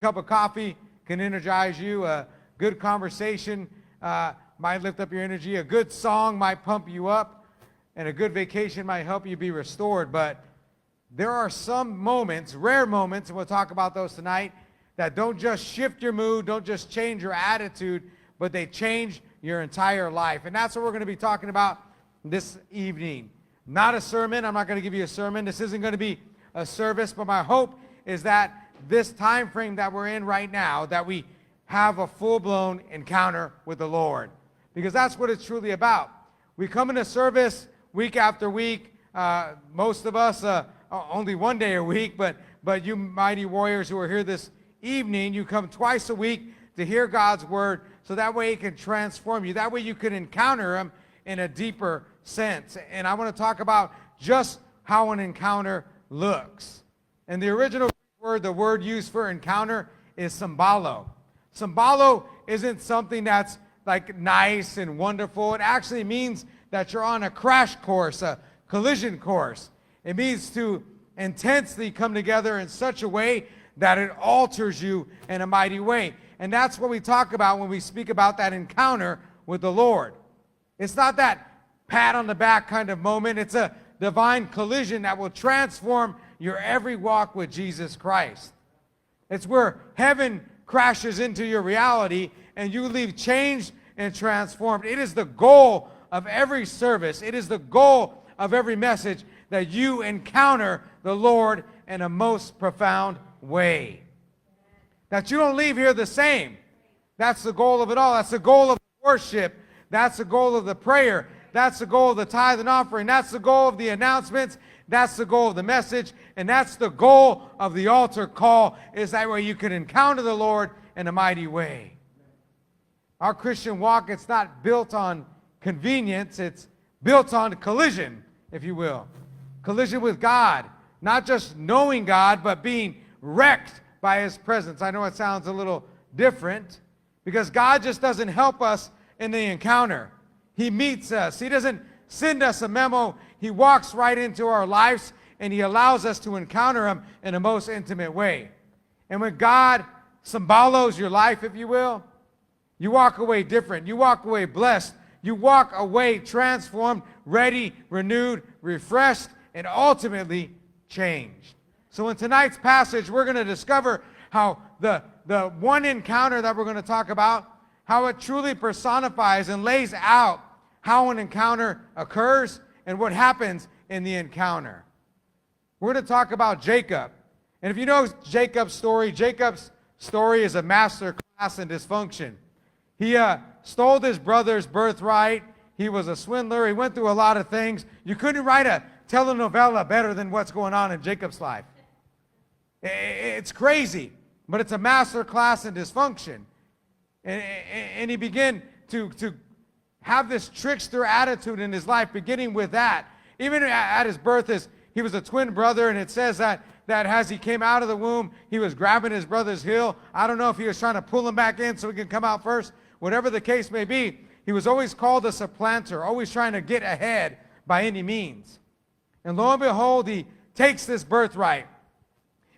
cup of coffee can energize you. A good conversation might lift up your energy. A good song might pump you up. And a good vacation might help you be restored. But there are some moments, rare moments, and we'll talk about those tonight, that don't just shift your mood, don't just change your attitude, but they change your entire life. And that's what we're going to be talking about this evening. Not a sermon. I'm not going to give you a sermon. This isn't going to be a service, but my hope is that this time frame that we're in right now, that we have a full-blown encounter with the Lord. Because that's what it's truly about. We come into service week after week. Most of us only one day a week, but you mighty warriors who are here this evening, you come twice a week to hear God's word, so that way it can transform you. That way you can encounter him in a deeper sense. And I want to talk about just how an encounter looks. And the original word, the word used for encounter, is Sumballo. Sumballo isn't something that's like nice and wonderful. It actually means that you're on a crash course, a collision course. It means to intensely come together in such a way that it alters you in a mighty way. And that's what we talk about when we speak about that encounter with the Lord. It's not that pat on the back kind of moment. It's a divine collision that will transform your every walk with Jesus Christ. It's where heaven crashes into your reality and you leave changed and transformed. It is the goal of every service. It is the goal of every message that you encounter the Lord in a most profound way. That you don't leave here the same. That's the goal of it all. That's the goal of worship. That's the goal of the prayer. That's the goal of the tithe and offering. That's the goal of the announcements. That's the goal of the message. And that's the goal of the altar call, is that way you can encounter the Lord in a mighty way. Our Christian walk, it's not built on convenience. It's built on collision, if you will. Collision with God. Not just knowing God, but being wrecked by his presence. I know it sounds a little different, because God just doesn't help us in the encounter. He meets us. He doesn't send us a memo. He walks right into our lives, and he allows us to encounter him in a most intimate way. And when God Sumballos your life, if you will, you walk away different. You walk away blessed. You walk away transformed, ready, renewed, refreshed, and ultimately changed. So in tonight's passage, we're going to discover how the one encounter that we're going to talk about, how it truly personifies and lays out how an encounter occurs and what happens in the encounter. We're going to talk about Jacob. And if you know Jacob's story is a master class in dysfunction. He stole his brother's birthright. He was a swindler. He went through a lot of things. You couldn't write a telenovela better than what's going on in Jacob's life. It's crazy, but it's a master class in dysfunction. And he began to have this trickster attitude in his life, beginning with that. Even at his birth, he was a twin brother, and it says that as he came out of the womb, he was grabbing his brother's heel. I don't know if he was trying to pull him back in so he could come out first. Whatever the case may be, he was always called a supplanter, always trying to get ahead by any means. And lo and behold, he takes this birthright.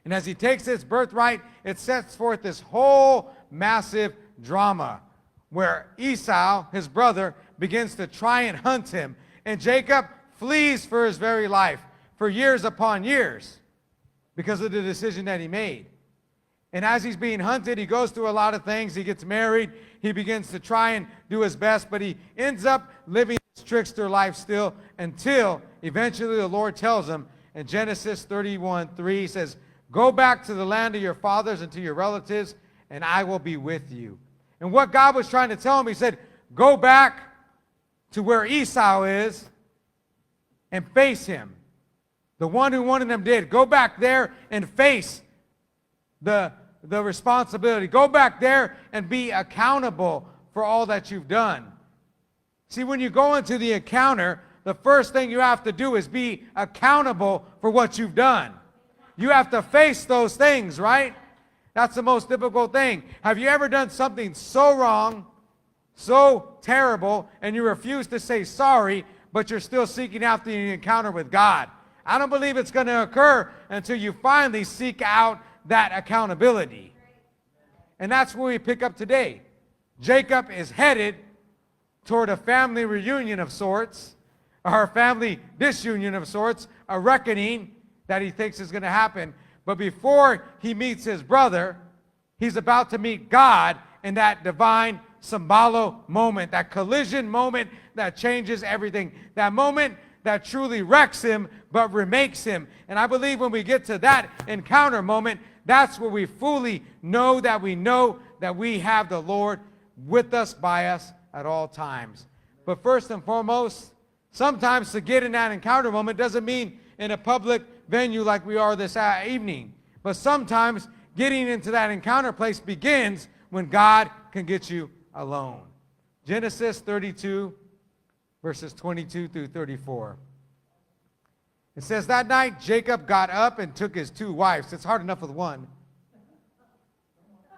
And as he takes this birthright, it sets forth this whole massive drama where Esau, his brother, begins to try and hunt him. And Jacob flees for his very life for years upon years because of the decision that he made. And as he's being hunted, he goes through a lot of things. He gets married. He begins to try and do his best, but he ends up living this trickster life still until eventually the Lord tells him in Genesis 31:3, says, "Go back to the land of your fathers and to your relatives, and I will be with you." And what God was trying to tell him, he said, go back to where Esau is and face him. The one who wanted him dead. Go back there and face the responsibility. Go back there and be accountable for all that you've done. See, when you go into the encounter, the first thing you have to do is be accountable for what you've done. You have to face those things, right? That's the most difficult thing. Have you ever done something so wrong, so terrible, and you refuse to say sorry, but you're still seeking out the encounter with God? I don't believe it's going to occur until you finally seek out that accountability. And that's where we pick up today. Jacob is headed toward a family reunion of sorts, or a family disunion of sorts, a reckoning that he thinks is going to happen. But before he meets his brother, he's about to meet God in that divine Sumballo moment, that collision moment that changes everything, that moment that truly wrecks him but remakes him. And I believe when we get to that encounter moment, that's where we fully know that we have the Lord with us, by us at all times. But first and foremost, sometimes to get in that encounter moment doesn't mean in a public venue like we are this evening. But sometimes getting into that encounter place begins when God can get you alone. Genesis 32, verses 22 through 34. It says, that night Jacob got up and took his 2 wives. It's hard enough with one.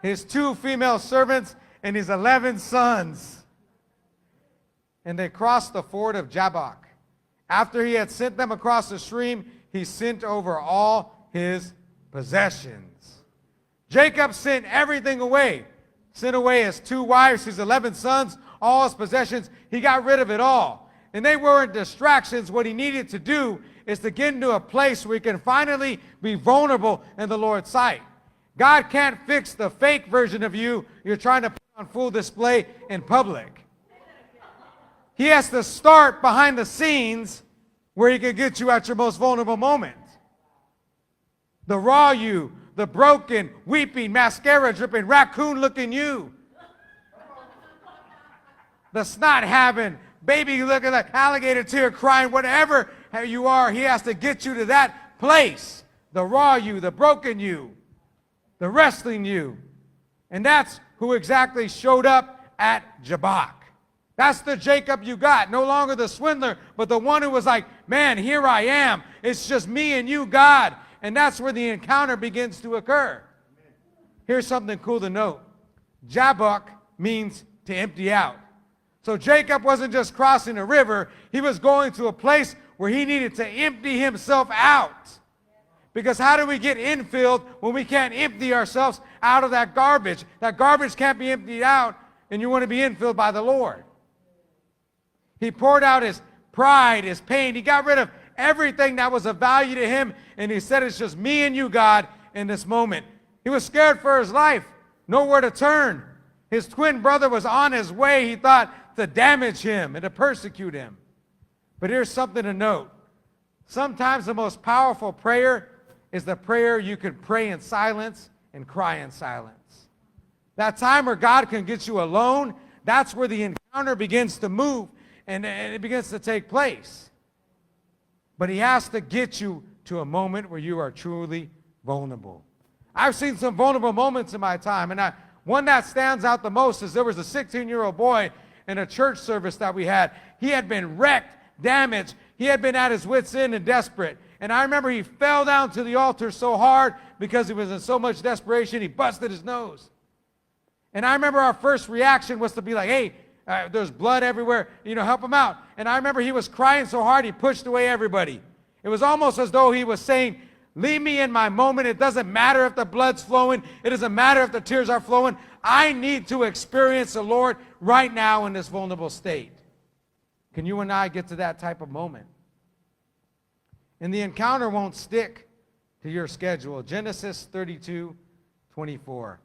His 2 female servants and his 11 sons. And they crossed the ford of Jabbok. After he had sent them across the stream, he sent over all his possessions. Jacob sent everything away. Sent away his 2 wives, his 11 sons, all his possessions. He got rid of it all. And they weren't distractions. What he needed to do is to get into a place where he can finally be vulnerable in the Lord's sight. God can't fix the fake version of you you're trying to put on full display in public. He has to start behind the scenes where he can get you at your most vulnerable moment. The raw you, the broken, weeping, mascara dripping, raccoon looking you. The snot having, baby looking like alligator tear crying, whatever you are, he has to get you to that place. The raw you, the broken you, the wrestling you. And that's who exactly showed up at Jabbok. That's the Jacob you got. No longer the swindler, but the one who was like, man, here I am. It's just me and you, God. And that's where the encounter begins to occur. Here's something cool to note. Jabbok means to empty out. So Jacob wasn't just crossing a river. He was going to a place where he needed to empty himself out. Because how do we get infilled when we can't empty ourselves out of that garbage? That garbage can't be emptied out, and you want to be infilled by the Lord. He poured out his pride, his pain. He got rid of everything that was of value to him, and he said, it's just me and you, God, in this moment. He was scared for his life, nowhere to turn. His twin brother was on his way, he thought, to damage him and to persecute him. But here's something to note. Sometimes the most powerful prayer is the prayer you can pray in silence and cry in silence. That time where God can get you alone, that's where the encounter begins to move and it begins to take place. But he has to get you to a moment where you are truly vulnerable. I've seen some vulnerable moments in my time, and one that stands out the most is there was a 16-year-old boy in a church service that we had. He had been wrecked, damaged. He had been at his wits' end and desperate. And I remember he fell down to the altar so hard because he was in so much desperation, he busted his nose. And I remember our first reaction was to be like, hey, there's blood everywhere, help him out. And I remember he was crying so hard, he pushed away everybody. It was almost as though he was saying, leave me in my moment. It doesn't matter if the blood's flowing. It doesn't matter if the tears are flowing. I need to experience the Lord right now in this vulnerable state. Can you and I get to that type of moment? And the encounter won't stick to your schedule. Genesis 32:24.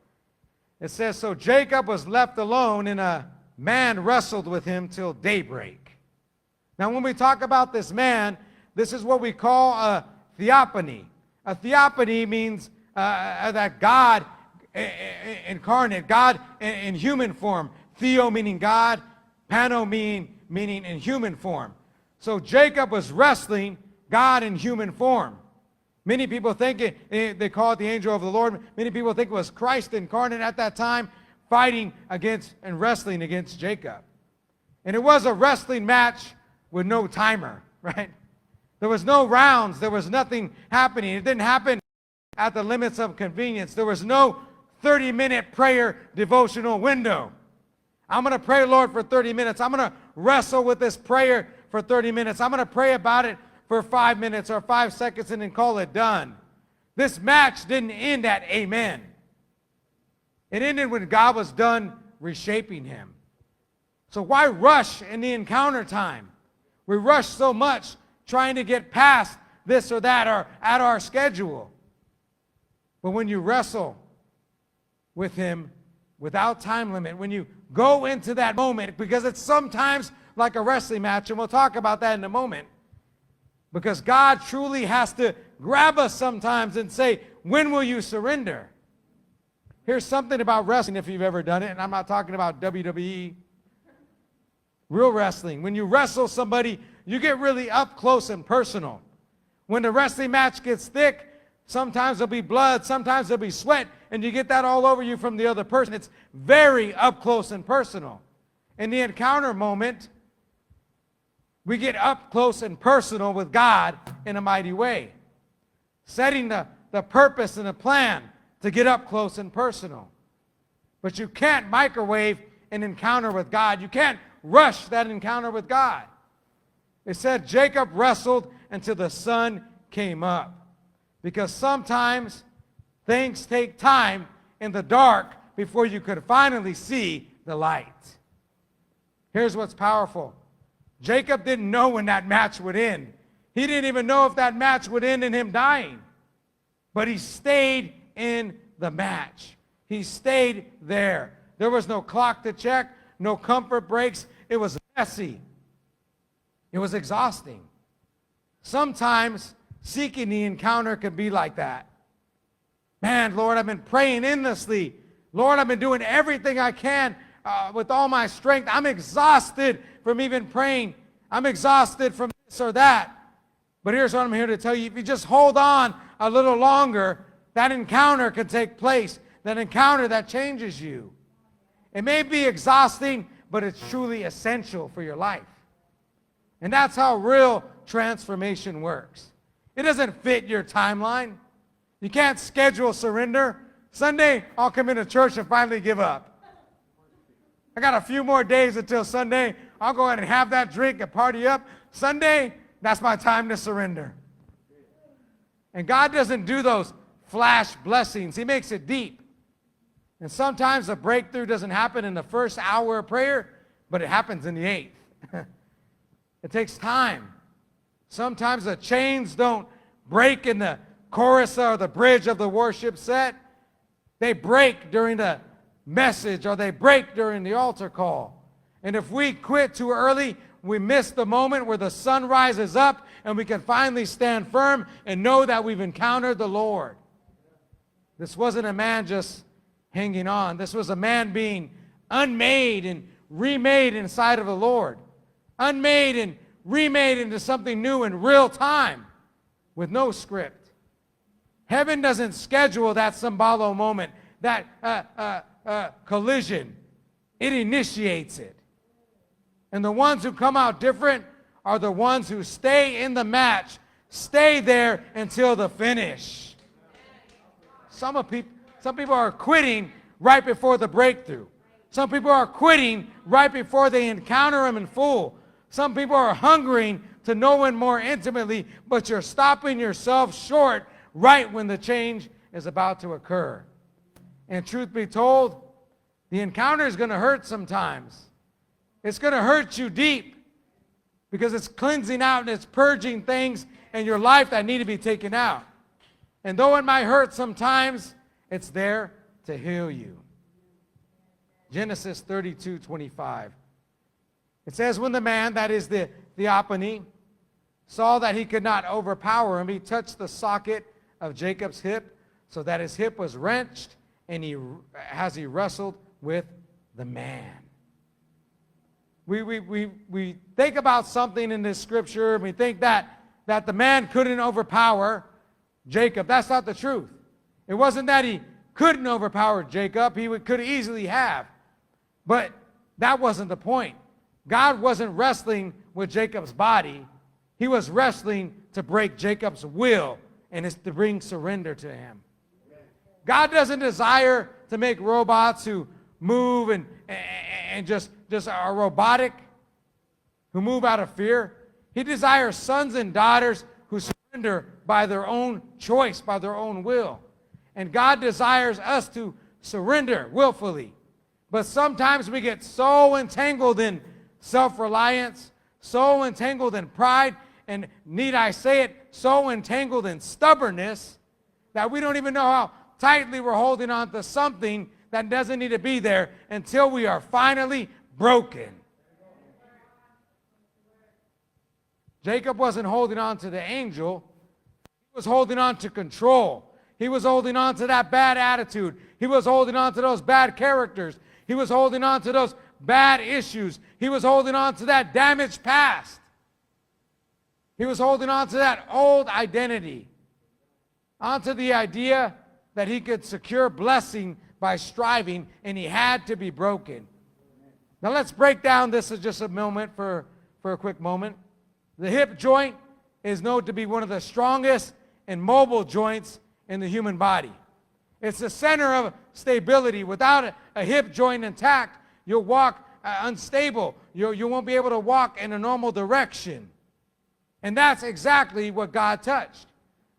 It says, so Jacob was left alone, and a man wrestled with him till daybreak. Now, when we talk about this man, this is what we call a theophany. A theophany means that God incarnate, God in human form. Theo meaning God, pano meaning in human form. So Jacob was wrestling God in human form. Many people think they call it the angel of the Lord. Many people think it was Christ incarnate at that time, fighting against and wrestling against Jacob. And it was a wrestling match with no timer, right? There was no rounds. There was nothing happening. It didn't happen at the limits of convenience. There was no 30-minute prayer devotional window. I'm going to pray, Lord, for 30 minutes. I'm going to wrestle with this prayer for 30 minutes. I'm going to pray about it for 5 minutes or 5 seconds and then call it done. This match didn't end at amen. It ended when God was done reshaping him. So why rush in the encounter time? We rush so much trying to get past this or that or at our schedule. But when you wrestle with him without time limit, when you go into that moment, because it's sometimes like a wrestling match, and we'll talk about that in a moment, because God truly has to grab us sometimes and say, when will you surrender? Here's something about wrestling, if you've ever done it, and I'm not talking about WWE. Real wrestling. When you wrestle somebody, you get really up close and personal. When the wrestling match gets thick, sometimes there'll be blood, sometimes there'll be sweat, and you get that all over you from the other person. It's very up close and personal. In the encounter moment, we get up close and personal with God in a mighty way, setting the purpose and the plan to get up close and personal. But you can't microwave an encounter with God. You can't rush that encounter with God. It said Jacob wrestled until the sun came up, because sometimes things take time in the dark before you could finally see the light. Here's what's powerful. Jacob didn't know when that match would end. He didn't even know if that match would end in him dying. But he stayed in the match. He stayed there. There was no clock to check, no comfort breaks. It was messy. It was exhausting. Sometimes seeking the encounter can be like that. Man, Lord, I've been praying endlessly. Lord, I've been doing everything I can with all my strength. I'm exhausted from even praying. I'm exhausted from this or that. But here's what I'm here to tell you. If you just hold on a little longer, that encounter can take place. That encounter that changes you. It may be exhausting, but it's truly essential for your life. And that's how real transformation works. It doesn't fit your timeline. You can't schedule surrender. Sunday, I'll come into church and finally give up. I got a few more days until Sunday. I'll go ahead and have that drink and party up. Sunday, that's my time to surrender. And God doesn't do those flash blessings. He makes it deep. And sometimes the breakthrough doesn't happen in the first hour of prayer, but it happens in the 8th. It takes time. Sometimes the chains don't break in the chorus or the bridge of the worship set. They break during the message, or they break during the altar call. And if we quit too early, we miss the moment where the sun rises up and we can finally stand firm and know that we've encountered the Lord. This wasn't a man just hanging on. This was a man being unmade and remade inside of the Lord. Unmade and remade into something new in real time with no script. Heaven doesn't schedule that Sumballo moment, that collision. It initiates it. And the ones who come out different are the ones who stay in the match, stay there until the finish. Some people are quitting right before the breakthrough. Some people are quitting right before they encounter Him in full. Some people are hungering to know Him more intimately, but you're stopping yourself short right when the change is about to occur. And truth be told, the encounter is going to hurt sometimes. It's going to hurt you deep because it's cleansing out and it's purging things in your life that need to be taken out. And though it might hurt sometimes, it's there to heal you. Genesis 32:25. It says, when the man, that is the Theophany, saw that he could not overpower him, he touched the socket of Jacob's hip so that his hip was wrenched, and he wrestled with the man. We think about something in this scripture, and we think that the man couldn't overpower Jacob. That's not the truth. It wasn't that he couldn't overpower Jacob. He could easily have. But that wasn't the point. God wasn't wrestling with Jacob's body. He was wrestling to break Jacob's will, and it's to bring surrender to him. God doesn't desire to make robots who move and just are robotic, who move out of fear. He desires sons and daughters who surrender by their own choice, by their own will. And God desires us to surrender willfully. But sometimes we get so entangled in self-reliance, so entangled in pride, and need I say it, so entangled in stubbornness that we don't even know how tightly we're holding on to something that doesn't need to be there until we are finally broken. Jacob wasn't holding on to the angel. He was holding on to control. He was holding on to that bad attitude. He was holding on to those bad characters. He was holding on to those bad issues. He was holding on to that damaged past. He was holding on to that old identity, onto the idea that he could secure blessing by striving, and he had to be broken. Now let's break down this as just a moment for a quick moment. The hip joint is known to be one of the strongest and mobile joints in the human body. It's the center of stability. Without a hip joint intact, you'll walk unstable. You won't be able to walk in a normal direction. And that's exactly what God touched.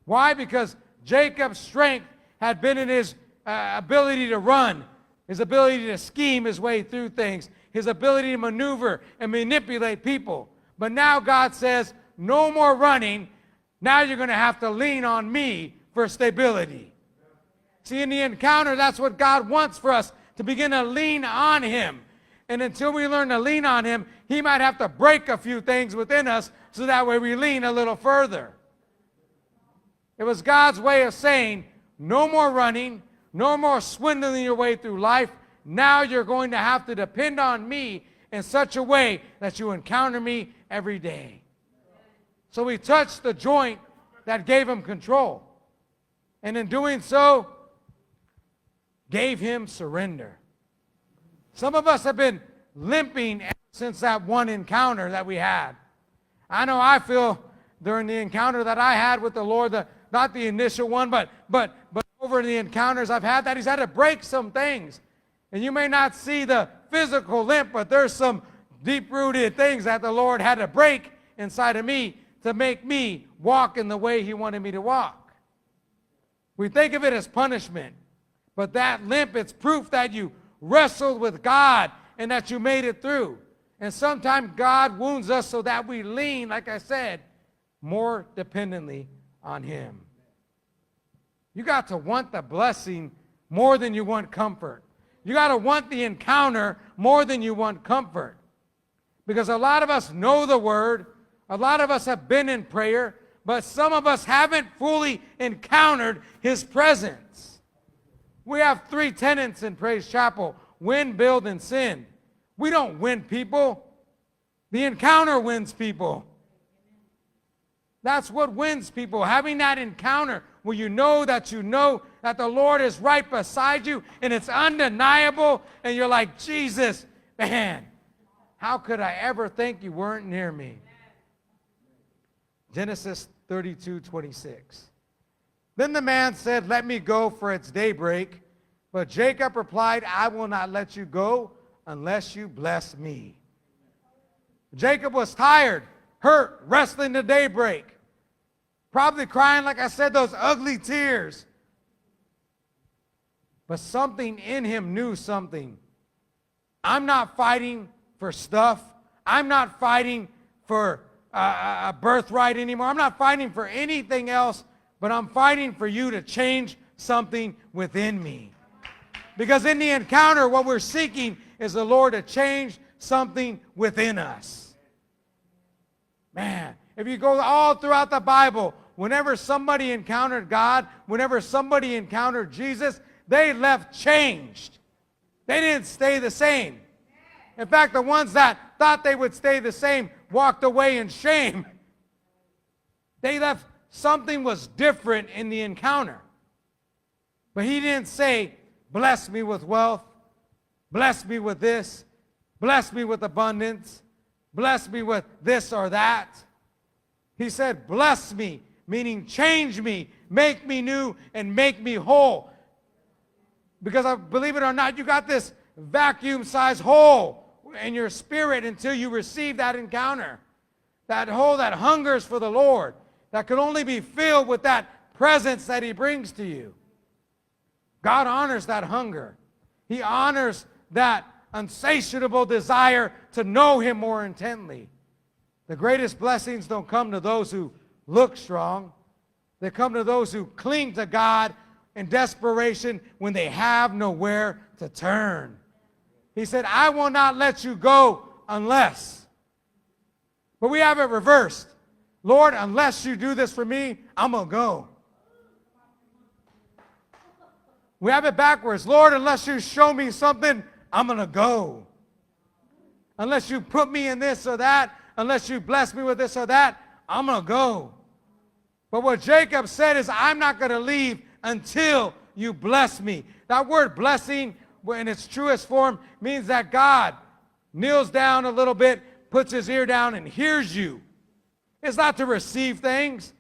Why? Because Jacob's strength had been in his ability to run, his ability to scheme his way through things, his ability to maneuver and manipulate people. But now God says, no more running. Now you're going to have to lean on me for stability. See, in the encounter, that's what God wants for us, to begin to lean on him. And until we learn to lean on him, he might have to break a few things within us so that way we lean a little further. It was God's way of saying, no more running, no more swindling your way through life. Now you're going to have to depend on me in such a way that you encounter me every day. So he touched the joint that gave him control. And in doing so, gave him surrender. Some of us have been limping ever since that one encounter that we had. I know I feel during the encounter that I had with the Lord, not the initial one, but over the encounters I've had, that he's had to break some things. And you may not see the physical limp, but there's some deep-rooted things that the Lord had to break inside of me to make me walk in the way he wanted me to walk. We think of it as punishment, but that limp, it's proof that you wrestled with God and that you made it through. And sometimes God wounds us so that we lean, like I said, more dependently on him. You got to want the blessing more than you want comfort. You got to want the encounter more than you want comfort. Because a lot of us know the word, a lot of us have been in prayer, but some of us haven't fully encountered his presence. We have 3 tenets in Praise Chapel: win, build, and send. We don't win people. The encounter wins people. That's what wins people, having that encounter where you know that the Lord is right beside you and it's undeniable, and you're like, Jesus, man, how could I ever think you weren't near me? Genesis 32:26. Then the man said, let me go, for it's daybreak. But Jacob replied, I will not let you go unless you bless me. Jacob was tired, hurt, wrestling to daybreak. Probably crying, like I said, those ugly tears. But something in him knew something. I'm not fighting for stuff. I'm not fighting for a birthright anymore. I'm not fighting for anything else, but I'm fighting for you to change something within me. Because in the encounter, what we're seeking is the Lord to change something within us. Man, if you go all throughout the Bible, whenever somebody encountered God, whenever somebody encountered Jesus, they left changed. They didn't stay the same. In fact, the ones that thought they would stay the same walked away in shame. They left, something was different in the encounter. But he didn't say, bless me with wealth, bless me with this, bless me with abundance, bless me with this or that. He said, bless me, meaning change me, make me new, and make me whole. Because believe it or not, you got this vacuum-sized hole in your spirit until you receive that encounter. That hole that hungers for the Lord, that can only be filled with that presence that he brings to you. God honors that hunger. He honors that insatiable desire to know him more intently. The greatest blessings don't come to those who look strong. They come to those who cling to God in desperation when they have nowhere to turn. He said, I will not let you go unless. But we have it reversed. Lord, unless you do this for me, I'm going to go. We have it backwards. Lord, unless you show me something, I'm going to go. Unless you put me in this or that, unless you bless me with this or that, I'm going to go. But what Jacob said is, I'm not going to leave until you bless me. That word blessing, in its truest form, means that God kneels down a little bit, puts his ear down, and hears you. It's not to receive things.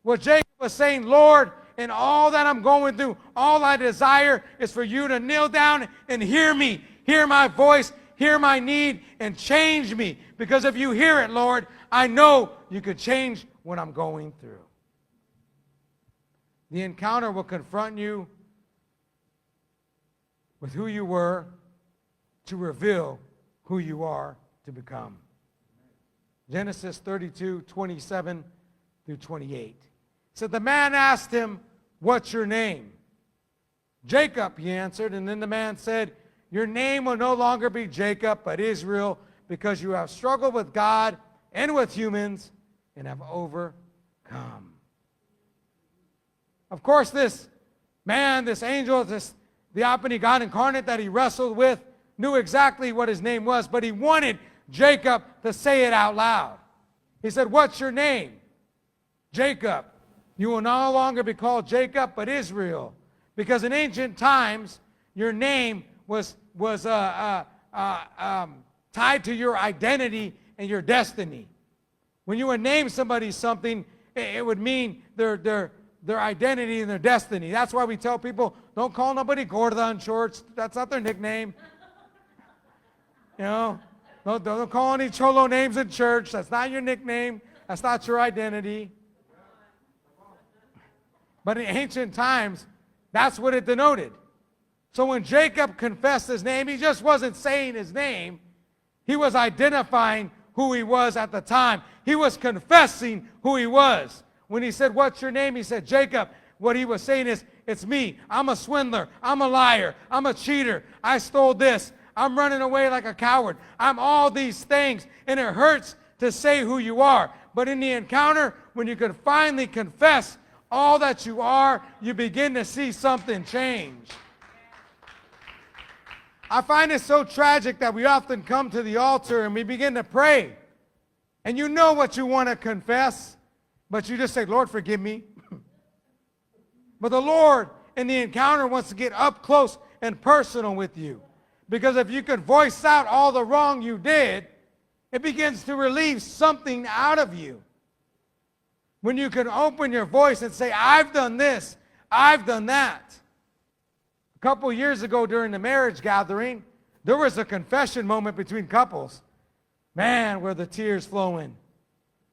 What Jacob was saying, Lord, in all that I'm going through, all I desire is for you to kneel down and hear me, hear my voice, hear my need, and change me. Because if you hear it, Lord, I know you could change what I'm going through. The encounter will confront you with who you were to reveal who you are to become. Genesis 32, 27 through 28. So the man asked him, what's your name? Jacob, he answered. And then the man said, your name will no longer be Jacob, but Israel, because you have struggled with God and with humans and have overcome. Of course, this man, this angel, this theophany, God incarnate that he wrestled with, knew exactly what his name was, but he wanted Jacob to say it out loud. He said, what's your name? Jacob. You will no longer be called Jacob, but Israel. Because in ancient times, your name was tied to your identity and your destiny. When you would name somebody something, it would mean their identity and their destiny. That's why we tell people, don't call nobody Gorda in shorts. That's not their nickname. You know, don't call any cholo names in church. That's not your nickname. That's not your identity. But in ancient times, that's what it denoted. So when Jacob confessed his name, he just wasn't saying his name. He was identifying who he was at the time. He was confessing who he was. When he said, what's your name? He said, Jacob. What he was saying is, it's me. I'm a swindler. I'm a liar. I'm a cheater. I stole this. I'm running away like a coward. I'm all these things. And it hurts to say who you are. But in the encounter, when you can finally confess all that you are, you begin to see something change. I find it so tragic that we often come to the altar and we begin to pray. And you know what you want to confess, but you just say, Lord, forgive me. But the Lord in the encounter wants to get up close and personal with you. Because if you could voice out all the wrong you did, it begins to relieve something out of you. When you can open your voice and say, I've done this, I've done that. A couple years ago during the marriage gathering, there was a confession moment between couples. Man, were the tears flowing.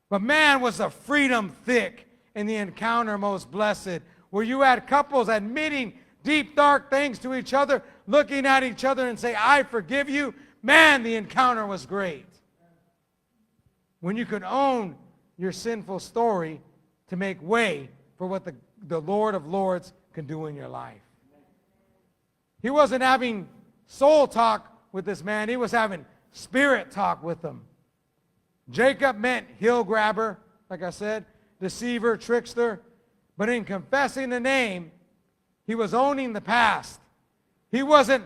But man, was the freedom thick in the encounter most blessed, where you had couples admitting deep, dark things to each other, looking at each other and say, I forgive you. Man, the encounter was great. When you could own your sinful story to make way for what the Lord of Lords can do in your life. He wasn't having soul talk with this man. He was having spirit talk with him. Jacob meant heel grabber, like I said, deceiver, trickster. But in confessing the name, he was owning the past. He wasn't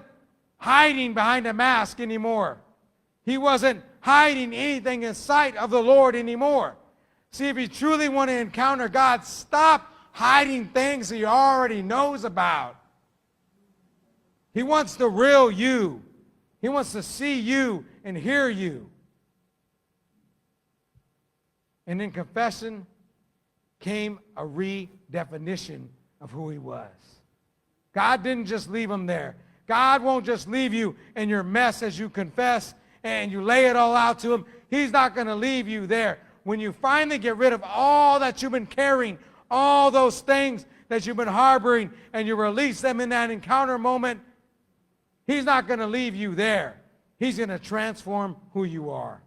hiding behind a mask anymore. He wasn't hiding anything in sight of the Lord anymore. See, if you truly want to encounter God, stop hiding things that He already knows about. He wants the real you. He wants to see you and hear you. And in confession came a redefinition of who He was. God didn't just leave him there. God won't just leave you in your mess as you confess and you lay it all out to Him. He's not going to leave you there. When you finally get rid of all that you've been carrying, all those things that you've been harboring and you release them in that encounter moment, he's not going to leave you there. He's going to transform who you are.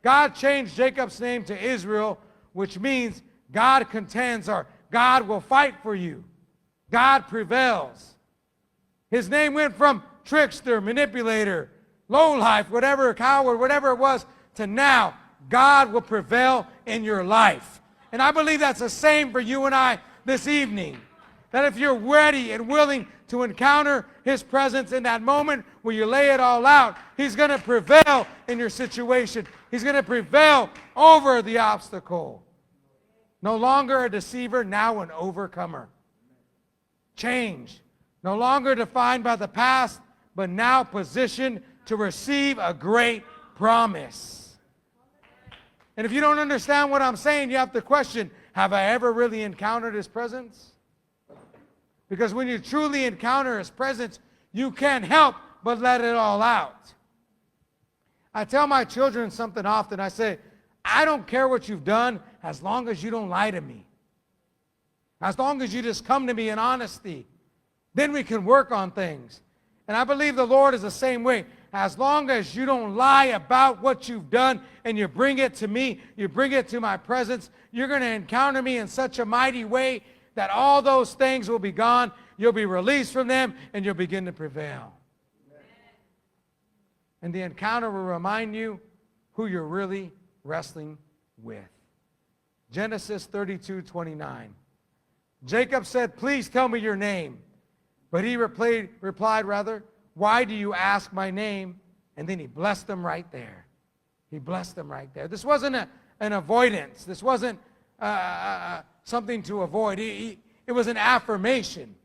God changed Jacob's name to Israel, which means God contends, or God will fight for you. God prevails. His name went from trickster, manipulator, lowlife, whatever, coward, whatever it was, to now God will prevail in your life. And I believe that's the same for you and I this evening. That if you're ready and willing to encounter his presence in that moment where you lay it all out, he's going to prevail in your situation. He's going to prevail over the obstacle. No longer a deceiver, now an overcomer. Change. No longer defined by the past, but now positioned to receive a great promise. And if you don't understand what I'm saying, you have to question, have I ever really encountered his presence? Because when you truly encounter his presence, you can't help but let it all out. I tell my children something often. I say, I don't care what you've done as long as you don't lie to me. As long as you just come to me in honesty, then we can work on things. And I believe the Lord is the same way. As long as you don't lie about what you've done and you bring it to me, you bring it to my presence, you're going to encounter me in such a mighty way that all those things will be gone. You'll be released from them and you'll begin to prevail. And the encounter will remind you who you're really wrestling with. Genesis 32:29. Jacob said, please tell me your name. But he replied, why do you ask my name? And then he blessed them right there. He blessed them right there. This wasn't an avoidance. This wasn't something to avoid. It was an affirmation.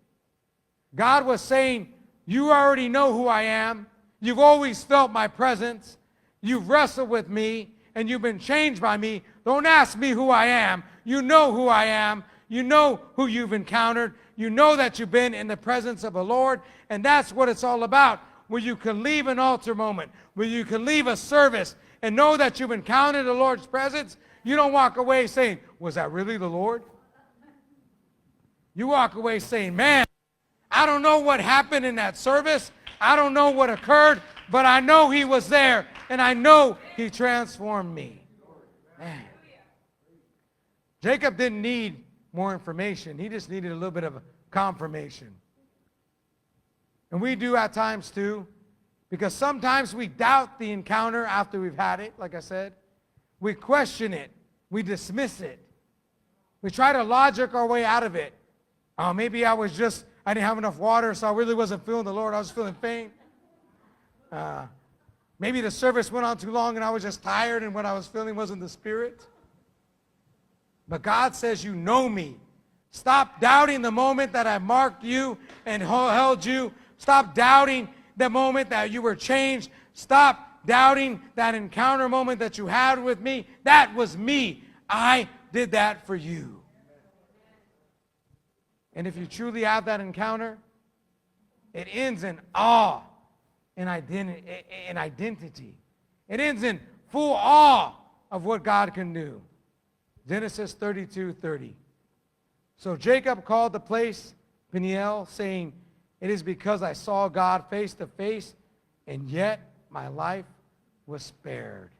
God was saying, you already know who I am. You've always felt my presence. You've wrestled with me, and you've been changed by me. Don't ask me who I am. You know who I am. You know who you've encountered. You know that you've been in the presence of the Lord, and that's what it's all about. Where you can leave an altar moment, where you can leave a service and know that you've encountered the Lord's presence. You don't walk away saying, was that really the Lord? You walk away saying, man, I don't know what happened in that service. I don't know what occurred, but I know he was there, and I know he transformed me. Man. Jacob didn't need more information. He just needed a little bit of a confirmation. And we do at times too, because sometimes we doubt the encounter after we've had it, like I said. We question it. We dismiss it. We try to logic our way out of it. Oh, maybe I didn't have enough water, so I really wasn't feeling the Lord. I was feeling faint. Maybe the service went on too long and I was just tired and what I was feeling wasn't the Spirit. But God says, you know me. Stop doubting the moment that I marked you and held you. Stop doubting the moment that you were changed. Stop doubting that encounter moment that you had with me. That was me. I did that for you. And if you truly have that encounter, it ends in awe and identity. It ends in full awe of what God can do. Genesis 32:30. So Jacob called the place Peniel, saying, it is because I saw God face to face, and yet my life was spared.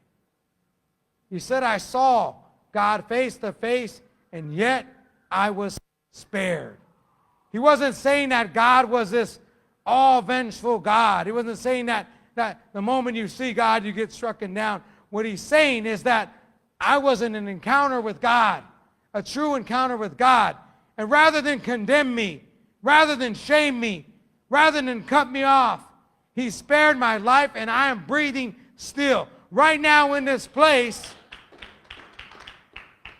He said, I saw God face to face, and yet I was spared. He wasn't saying that God was this all-vengeful God. He wasn't saying that the moment you see God, you get struck down. What he's saying is that I was in an encounter with God, a true encounter with God. And rather than condemn me, rather than shame me, rather than cut me off, he spared my life, and I am breathing still. Right now in this place,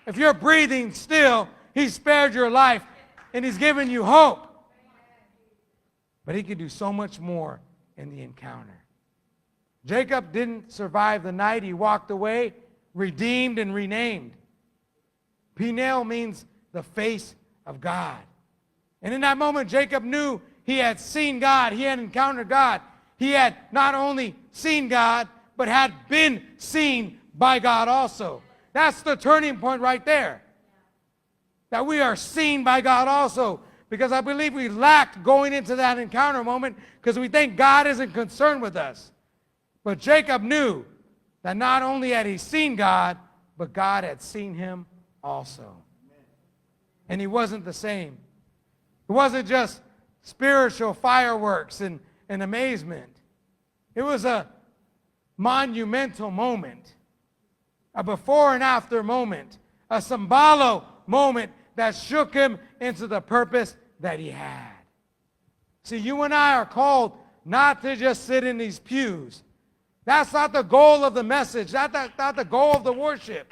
if you're breathing still, he spared your life, and he's given you hope. But he could do so much more in the encounter. Jacob didn't survive the night. He walked away, redeemed and renamed. Peniel means the face of God. And in that moment, Jacob knew he had seen God. He had encountered God. He had not only seen God, but had been seen by God also. That's the turning point right there. that we are seen by God also. Because I believe we lacked going into that encounter moment because we think God isn't concerned with us. But Jacob knew that not only had he seen God, but God had seen him also. And he wasn't the same. It wasn't just spiritual fireworks and amazement. It was a monumental moment, a before and after moment, a Sumballo moment that shook him into the purpose that he had. See, you and I are called not to just sit in these pews. That's not the goal of the message. That's not the goal of the worship.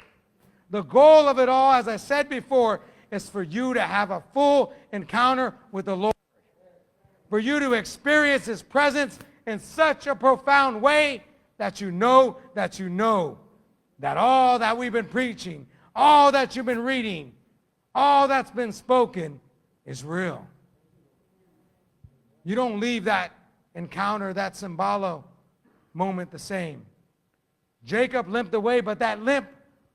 The goal of it all, as I said before, is for you to have a full encounter with the Lord. For you to experience his presence in such a profound way that you know that all that we've been preaching, all that you've been reading, all that's been spoken is real. You don't leave that encounter, that Sumballo moment the same. Jacob limped away, but that limp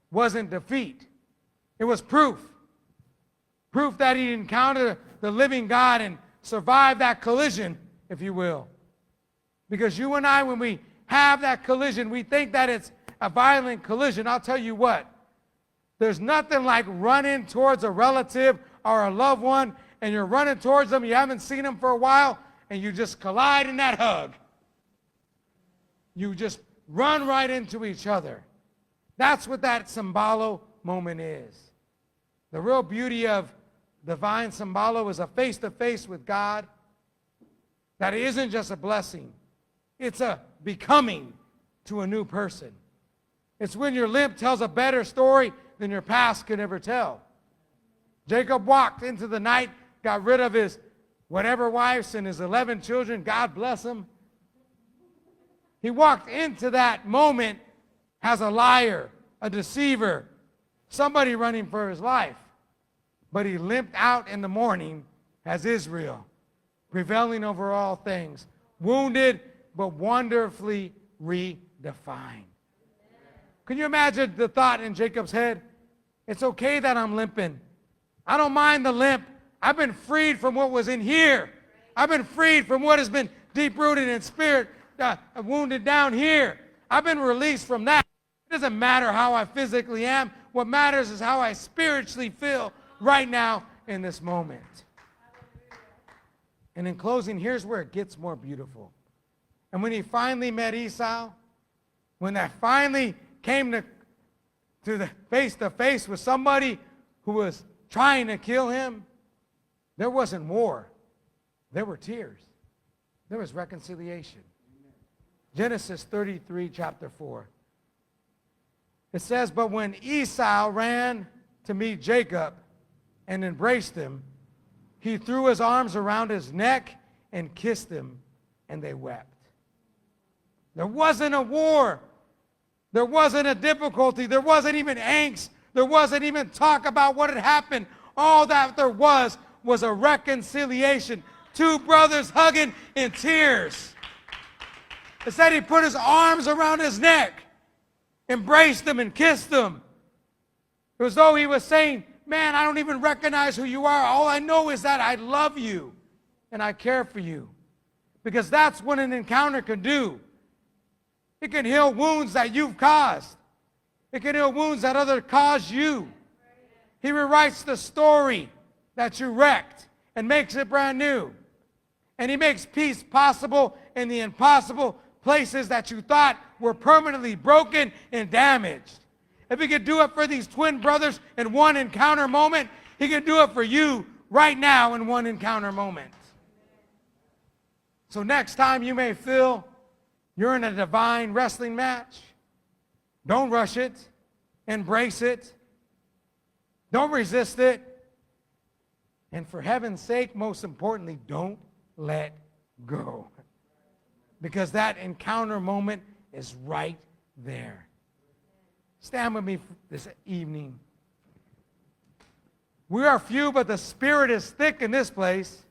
wasn't defeat. It was proof. Proof that he encountered the living God and survived that collision, if you will. Because you and I, when we have that collision, we think that it's a violent collision. I'll tell you what. There's nothing like running towards a relative or a loved one, and you're running towards them, you haven't seen them for a while, and you just collide in that hug. You just run right into each other. That's what that Sumballo moment is. The real beauty of divine Sumballo is a face-to-face with God that isn't just a blessing. It's a becoming to a new person. It's when your limp tells a better story than your past could ever tell. Jacob walked into the night, got rid of his whatever wives and his 11 children. God bless him. He walked into that moment as a liar, a deceiver, somebody running for his life. But he limped out in the morning as Israel, prevailing over all things, wounded but wonderfully redefined. Can you imagine the thought in Jacob's head? It's okay that I'm limping. I don't mind the limp. I've been freed from what was in here. I've been freed from what has been deep-rooted in spirit, wounded down here. I've been released from that. It doesn't matter how I physically am. What matters is how I spiritually feel right now in this moment. And in closing, here's where it gets more beautiful. And when he finally met Esau, when that finally came to the face-to-face with somebody who was trying to kill him, there wasn't war. There were tears. There was reconciliation. Genesis 33, chapter 4. It says, but when Esau ran to meet Jacob and embraced him, he threw his arms around his neck and kissed him, and they wept. There wasn't a war. There wasn't a difficulty. There wasn't even angst. There wasn't even talk about what had happened. All that there was a reconciliation. Two brothers hugging in tears. It said he put his arms around his neck, embraced him and kissed him. It was as though he was saying, man, I don't even recognize who you are. All I know is that I love you and I care for you. Because that's what an encounter can do. It can heal wounds that you've caused. It can heal wounds that others caused you. He rewrites the story that you wrecked and makes it brand new. And he makes peace possible in the impossible places that you thought were permanently broken and damaged. If he could do it for these twin brothers in one encounter moment, he could do it for you right now in one encounter moment. So next time you may feel you're in a divine wrestling match, don't rush it. Embrace it. Don't resist it. And for heaven's sake, most importantly, don't let go. Because that encounter moment is right there. Stand with me this evening. We are few, but the Spirit is thick in this place.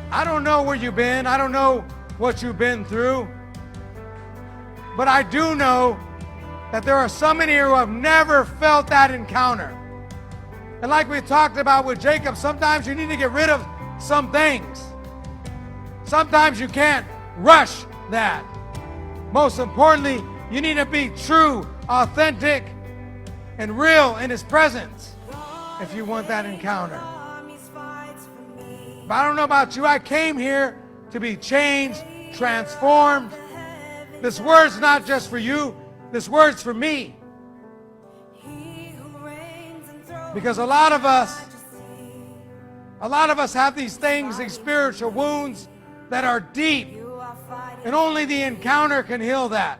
I don't know where you've been. I don't know what you've been through. But I do know that there are some in here who have never felt that encounter. And like we talked about with Jacob, sometimes you need to get rid of some things. Sometimes you can't rush that. Most importantly, you need to be true, authentic, and real in His presence if you want that encounter. But I don't know about you, I came here to be changed, transformed. This word's not just for you, this word's for me. Because a lot of us have these things, these spiritual wounds that are deep, and only the encounter can heal that.